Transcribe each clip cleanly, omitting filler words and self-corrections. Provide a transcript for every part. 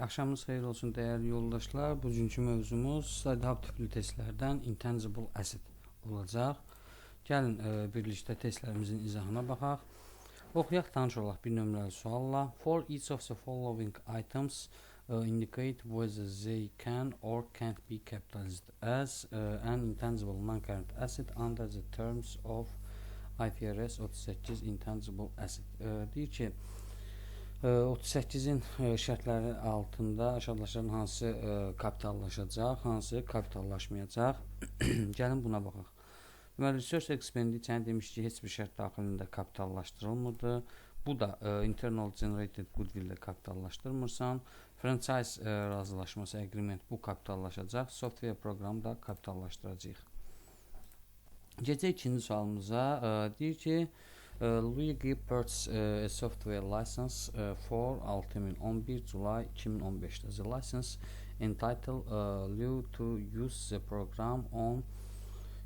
Axşamınız xeyir olsun dəyərli yoldaşlar. Bugünkü mövzumuz Side-Hub tipli testlərdən intangible asset olacaq. Gəlin birlikdə testlərimizin izahına baxaq. Oxuyaq, tanış olaq bir nömrəli sualla. For each of the following items indicate whether they can or can't be capitalized as an intangible non-current asset under the terms of IFRS 38 intangible asset. Deyir ki, 38-in şərtləri altında aşağıdakıların hansı kapitallaşacaq, hansı kapitallaşmayacaq. Gəlin buna baxaq. Deməli, research expenditure demiş ki, heç bir şərt daxilində kapitallaşdırılmırdı. Bu da internal generated goodwill ilə kapitallaşdırmırsan. Franchise razılaşması agreement bu kapitallaşacaq. Software proqramı da kapitallaşdıracaq. Geçək ikinci sualımıza. Deyir ki, Luigi purchased a software license for 6011 July 2015'te. The license entitled Liu to use the program on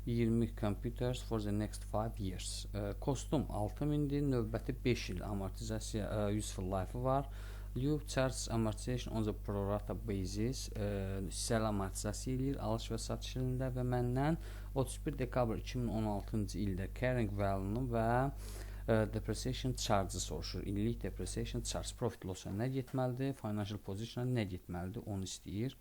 20 computers for the next 5 years. Kostum 6000'dir, növbəti 5 il amortizasiya useful life var. Liu charges amortization on the pro rata basis. Hissəli amortizasiya edir alış və satış ilində və məndən 31 dekabr 2016-cı ildə carrying value-nu və depreciation charge soruşur. İllik depreciation charge. Profit loss-a nə getməlidir? Financial position-a nə getməlidir? Onu istəyir.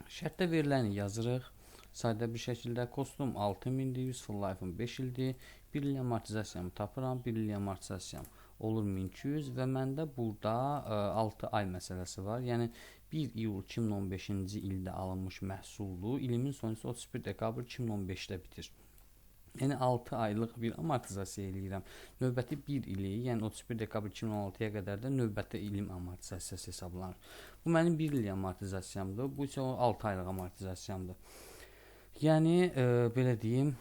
Şərtdə veriləni yazırıq. Sadə bir şəkildə kostum 6000-dir, useful life-ım 5 ildir. 1 il amortizasiyamı tapıram. 1 il amortizasiyam olur 1200 və məndə burada 6 ay məsələsi var. Yəni 1 iyul 2015-ci ildə alınmış məhsuldur. İlimin sonu 31 dekabr 2015-də bitir. Yəni 6 aylıq bir amortizasiya eləyirəm. Növbəti 1 ili, yəni 31 dekabr 2016-ya qədər də növbəti ilim amortizasiyası hesablanır. Bu mənim 1 il amortizasiyamdır. Bu isə 6 aylıq amortizasiyamdır. Yəni belə deyim,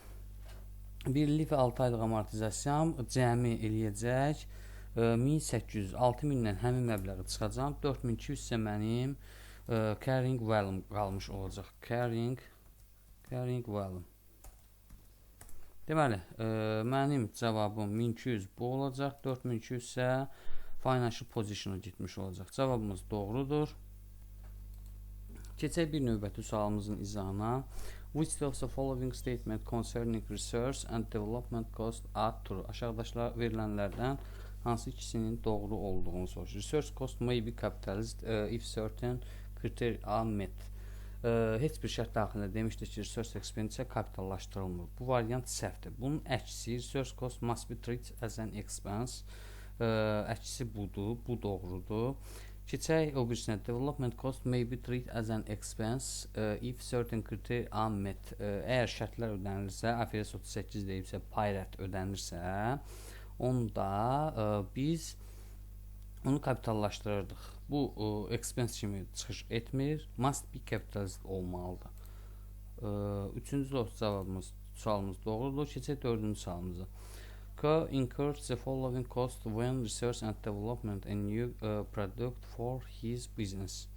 1 illik və 6 aylıq amortizasiyam cəmi eləyəcək 1800, 6000-dən həmin məbləği çıxacam. 4200 isə mənim carrying value qalmış olacaq. Carrying value. Deməli, mənim cavabım 1200 bu olacaq. 4200 isə financial position-a getmiş olacaq. Cavabımız doğrudur. Keçək bir növbəti sualımızın izahına. Which of the following statement concerning research and development cost are true? Aşağıdakılar verilənlərdən hansı ikisinin doğru olduğunu soruşur. Research cost may be capitalized if certain criteria are met. Heç bir şərt daxilində demişdik ki, research expenditure kapitallaşdırılmır. Bu variant səhvdir. Bunun əksi research cost must be treated as an expense. Əksi budur, bu doğrudur. Keçək o birisinə. Development cost may be treated as an expense if certain criteria are met. Əgər şərtlər ödənilirsə, IFRS 38 deyibsə, pay-rət ödənilirsə, onda biz onu kapitallaşdırırdıq. Bu expense kimi çıxış etmir. Must be capitalized olmalıdır. Üçüncü sualımız doğrudur. Keçək dördüncü sualımıza. Co incurs the following cost when research and development a new product for his business.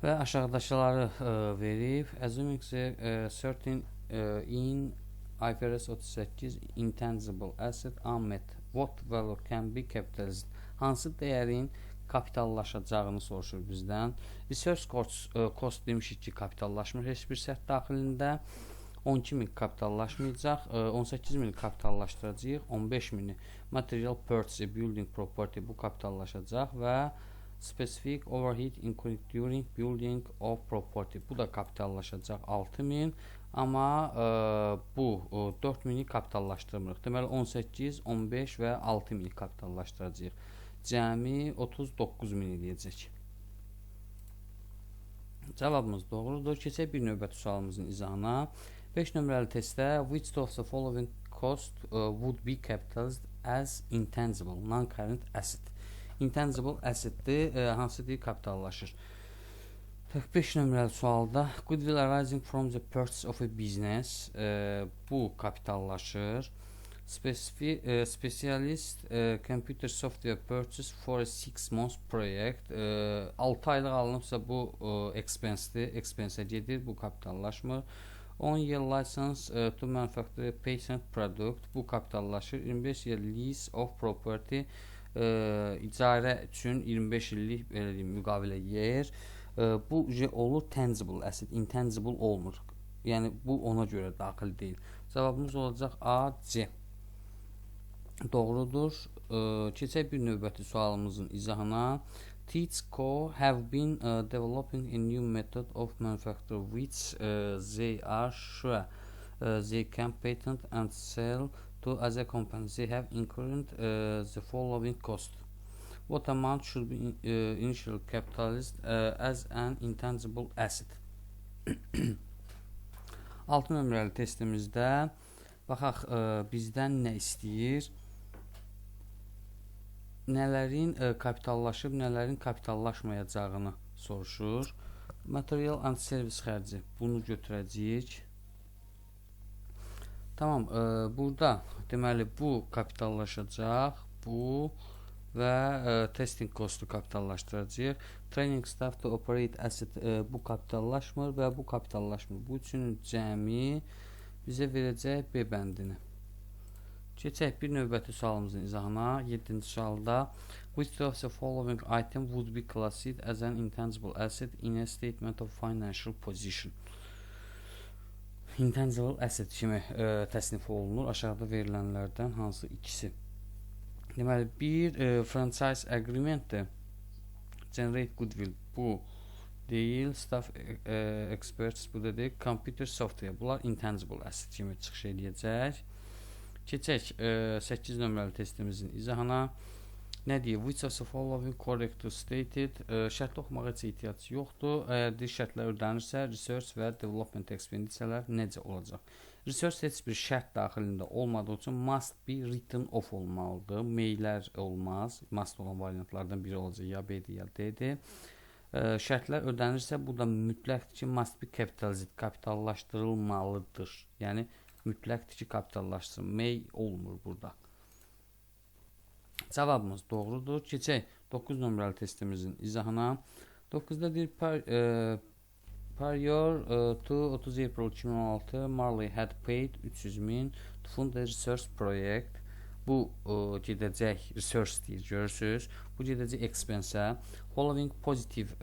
Və aşağıdakıları verib. Assuming the certain in IFRS 38 intangible asset are met. What value can be capitalized? Hansı dəyərin kapitallaşacağını soruşur bizdən. Research cost demişik ki, kapitallaşmır heç bir şərt daxilində. 12.000 kapitallaşmayacaq, 18.000 kapitallaşdıracaq, 15.000 material purchase building property bu kapitallaşacaq və specific overhead incurred during building of property bu da kapitallaşacaq 6.000, amma bu 4.000-i kapitallaşdırmırıq. Deməli 18, 15 və 6.000-i kapitallaşdıracaq. Cəmi 39.000 eləyəcək. Cavabımız doğrudur. Keçək bir növbəti sualımızın izahına. 5 nömrəli testdə which of the following cost would be capitalized as intangible non-current asset. Intangible assetdir, hansı deyil kapitallaşır. 5 nömrəli sualda goodwill arising from the purchase of a business bu kapitallaşır. Specialist computer software purchase for a 6 months project 6 aylıq alınıbsa bu expense'dir, expense gedir, bu kapitallaşmır. 10 year license to manufacture a patent product bu kapitallaşır. 25 year lease of property icarə üçün 25 illik belə deyim müqavilə yer. Bu olur tangible asset, intangible olmur. Yəni bu ona görə daxil deyil. Cavabımız olacaq A, C. Doğrudur. Keçək bir növbəti sualımızın izahına. TEEDCO have been developing a new method of manufacture which they are sure they can patent and sell to other companies. They have incurred the following cost. What amount should be initial capitalized as an intangible asset? 6 nömrəli testimizdə baxaq bizdən nə istəyir? Nələrin kapitallaşıb, nələrin kapitallaşmayacağını soruşur. Material and servis xərci. Bunu götürəcəyik. Tamam, burada deməli bu kapitallaşacaq, bu və testing costu kapitallaşdıracaq. Training staff to operate asset bu kapitallaşmır və bu kapitallaşmır. Bu üçün cəmi bizə verəcək B bəndini. Keçək bir növbəti sualımızın izahına. 7-ci sualda which of the following item would be classified as an intangible asset in a statement of financial position? Intangible asset kimi təsnif olunur. Aşağıda verilənlərdən hansı ikisi? Deməli, bir franchise agreement-dir. Generate goodwill bu deyil. Staff experts bu da deyil. Computer software. Bunlar intangible asset kimi çıxış edəcək. Keçək 8 nömrəli testimizin izahına. Nə deyir? Which of the following correctly stated? Şərtli oxumağa heç ehtiyac yoxdur. Əgər deyir şərtlər ödənirsə, research və development expenditures necə olacaq? Research heç bir şərt daxilində olmadığı üçün must be written off olmalıdır. Maillər olmaz. Must olan variantlardan biri olacaq. Ya B-dir, ya D-dir. Şərtlər ödənirsə, bu da mütləqdir ki, must be capitalized, kapitallaşdırılmalıdır. Yəni, mütləqdir ki, kapitallaşsın. May olmur burada. Cavabımız doğrudur. Keçək 9 nömrəli testimizin izahına. 9-da deyir, prior to 30 April 2016, Marley had paid 300.000 to fund the research project. Bu gedəcək research deyir, görürsünüz. Bu gedəcək expense-ə. Following positive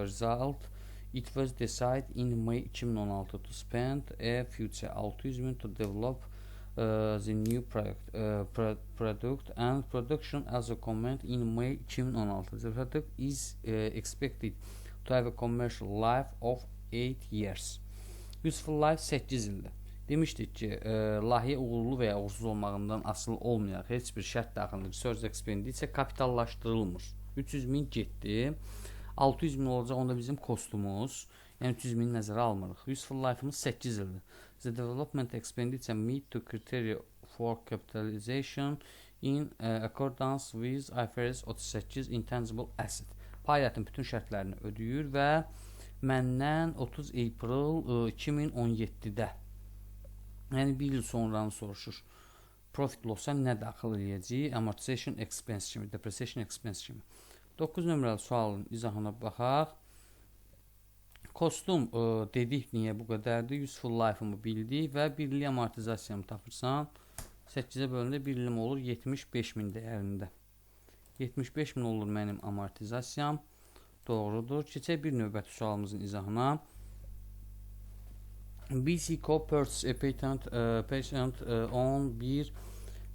result, it was decided in May 2016 to spend a future 600.000 to develop the new product and production as a comment in May 2016. The product is expected to have a commercial life of 8 years. Useful life 8 ildir. Demişdik ki, layihə uğurlu və ya uğursuz olmağından asılı olmayaraq heç bir şərt daxilində research expenditure kapitallaşdırılmır. 300.000 getdi. 600.000 olacaq, onda bizim kostumuz. Yəni 300.000 nəzərə almırıq. Useful life'ımız 8 ildir. The development expenditure meet to criteria for capitalization in accordance with IFRS 38 intangible asset. Fəaliyyətin bütün şərtlərini ödəyir və məndən 30 April 2017-də, yəni bir il sonranı soruşur. Profit loss-a nə daxil edəcək? Amortization expense kimi, depreciation expense kimi. 9 nömrəli sualın izahına baxaq. Kostum dedik niyə bu qədərdir? Useful life-ımı bildik və birlik amortizasiyamı tapırsan 8-ə bölündə bir ilim olur 75.000 dəyərində. 75.000 olur mənim amortizasiyam. Doğrudur. Keçək bir növbəti sualımızın izahına. BCCO purchased a patent on 1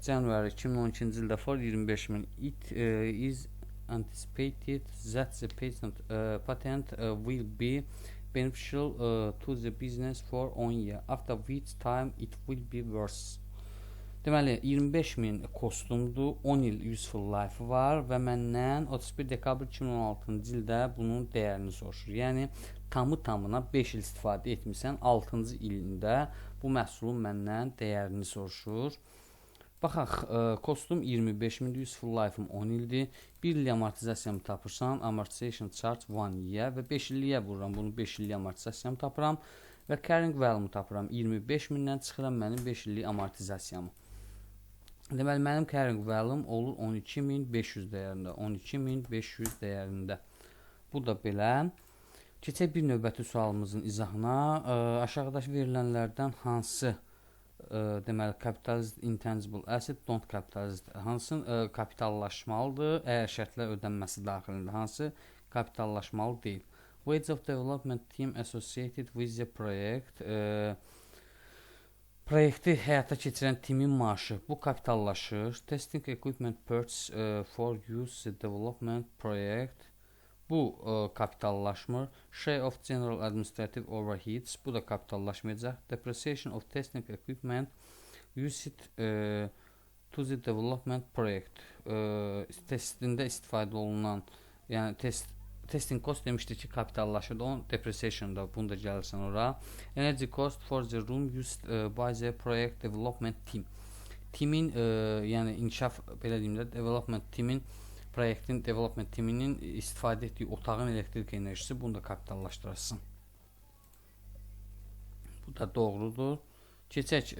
January 2012-ci ildə for 25.000. It is anticipated that the patent will be beneficial to the business for 10 years, after which time it will be worse. Deməli, 25.000 kostumdur, 10 il useful life var və məndən 31 dekabr 2016-cı ildə bunun dəyərini soruşur. Yəni, tamı-tamına 5 il istifadə etmirsən, 6-cı ilində bu məhsulun məndən dəyərini soruşur. Baxaq, kostum 25.000, useful life-ım 10 ildir. 1 il amortizasiyamı tapırsan, amortization charge 1 year və 5 illiyə vururam. Bunu 5 illik amortizasiyamı tapıram və carrying value-mu tapıram. 25.000-dən çıxıram mənim 5 illik amortizasiyamı. Deməli, mənim carrying value-um olur 12.500 dəyərində. 12.500 dəyərində. Bu da belə. Keçək bir növbəti sualımızın izahına. Aşağıdakı verilənlərdən hansı deməli capitalist intangible asset, don't capitalist hansı kapitallaşmalıdır, əgər şərtlər ödənməsi daxilində, hansı kapitallaşmalı deyil. Wage of development team associated with the project, proyekti həyata keçirən timin maaşı bu kapitallaşır. Testing equipment purchase for use development project bu kapitallaşmır. Share of general administrative overheads bu da kapitallaşmayacaq. Depreciation of testing equipment used to the development project testində istifadə olunan, yəni testing cost demişdik ki kapitallaşırdı, onun depreciation da bunu da gəlirsən ora. Energy cost for the room used by the project development team. Timin yəni inkişaf belə deyim də development timin proyektin development timinin istifadə etdiyi otağın elektrik enerjisi, bunu da kapitallaşdırırsın. Bu da doğrudur. Keçək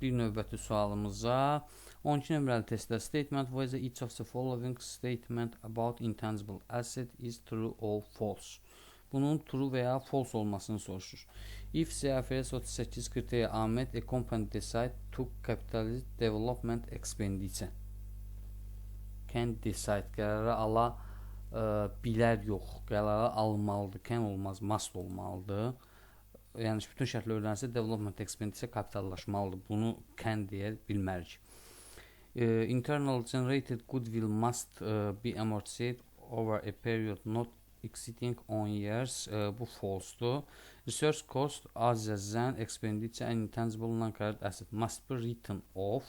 bir növbəti sualımıza. 12 nömrəli testdə statement whether each of the following statement about intangible asset is true or false. Bunun true veya false olmasını soruşur. If CFRS 38 kriteria are met, a company decide to capitalize development expenditure. Can decide, qərarı ala bilər yox, qərarı almalıdır, can olmaz, must olmalıdır. Yəni bütün şərtlər ödənsə development expenditure kapitallaşmalıdır. Bunu can deyə bilmərik. Internal generated goodwill must be amortized over a period not exceeding 10 years. Bu false'dur. Research cost other than expenditure and intangible non-current asset must be written off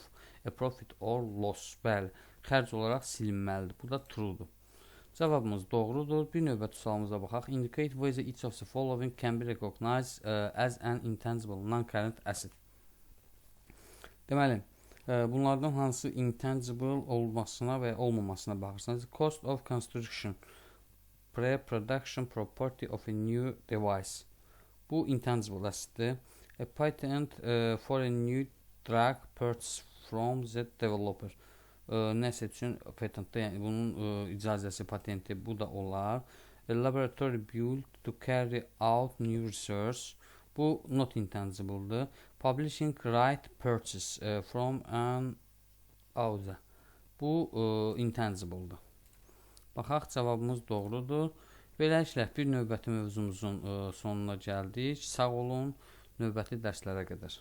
a profit or loss. Bəli, xərc olaraq silinməlidir. Bu da true'dur. Cavabımız doğrudur. Bir növbəti sualımıza baxaq. Indicate whether each of the following can be recognized as an intangible non-current asset. Deməli, bunlardan hansı intangible olmasına və olmamasına baxırsanız. Cost of construction, pre-production property of a new device. Bu intangible assetdir. A patent for a new drug purchased from the developer. Nəsə üçün patentdə, yəni bunun icazəsi, patenti bu da olar. A laboratory built to carry out new research. Bu not intangible'dır. Publishing right purchase from an author. Bu intangible'dır. Baxaq, cavabımız doğrudur. Beləliklə, bir növbəti mövzumuzun sonuna gəldik. Sağ olun, növbəti dərslərə qədər.